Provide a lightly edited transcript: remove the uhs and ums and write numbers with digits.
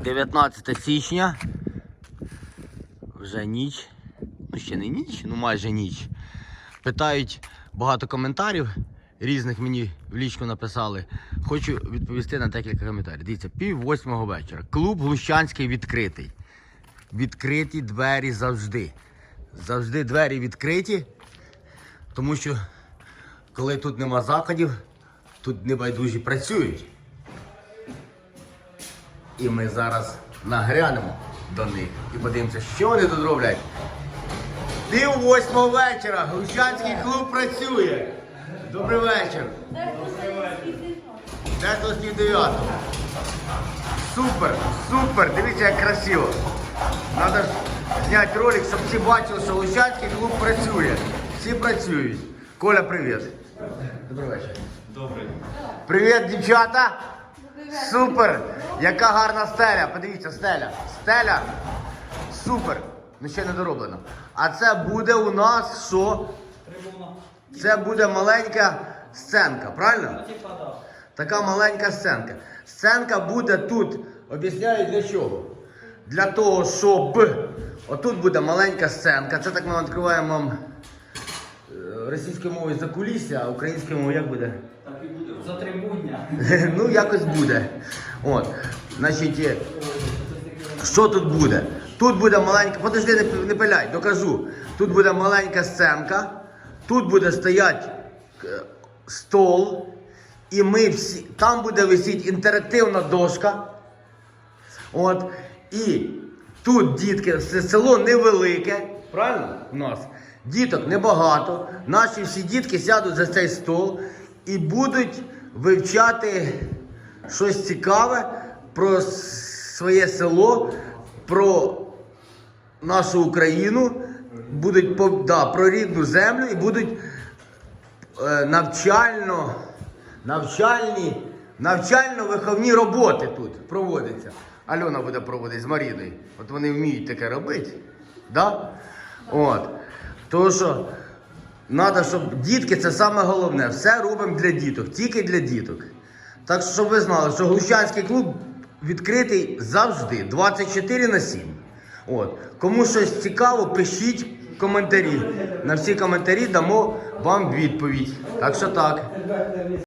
19 січня, вже ніч, ну ще не ніч, ну майже ніч. Питають багато коментарів, різних мені в лічку написали. Хочу відповісти на декілька коментарів. Дивіться, 7:30 вечора. Клуб Глущанський відкритий. Відкриті двері завжди. Завжди двері відкриті, тому що коли тут нема заходів, тут небайдужі працюють. І ми зараз нагрянемо до них і подивимося, що вони тут роблять. 7:30 вечора. Глущанський клуб працює. Добрий вечір. Десь 9. Супер, супер. Дивіться, як красиво. Треба ж зняти ролик, щоб всі бачили, що Глущанський клуб працює. Всі працюють. Коля, привіт. Добрий вечір. Добрий. Привіт, дівчата. Супер! Яка гарна стеля. Подивіться, стеля. Стеля. Супер. Ну ще не дороблено. А це буде у нас що? Це буде маленька сценка, правильно? Така маленька сценка. Сценка буде тут. Об'ясняю для чого. Для того, щоб отут буде маленька сценка. Це так ми відкриваємо вам російською мовою закулісся, а українською мовою як буде? Так і буде. Затрибуння. Ну, якось буде. От. Значить, що тут буде? Тут буде маленька, подожди, не пиляй, докажу. Тут буде маленька сценка, тут буде стоять стол, і ми всі, там буде висіти інтерактивна дошка. От. І тут дітки, село невелике, правильно у нас? Діток небагато. Наші всі дітки сядуть за цей стол і будуть вивчати щось цікаве про своє село, про нашу Україну, будуть про рідну землю і будуть навчально-виховні роботи тут проводяться. Альона буде проводити з Маріною. От вони вміють таке робити. Да? От. Тому що треба, щоб дітки, це саме головне. Все робимо для діток, тільки для діток. Так що, щоб ви знали, що Глущанський клуб відкритий завжди, 24/7. От. Кому щось цікаво, пишіть коментарі. На всі коментарі дамо вам відповідь. Так що так.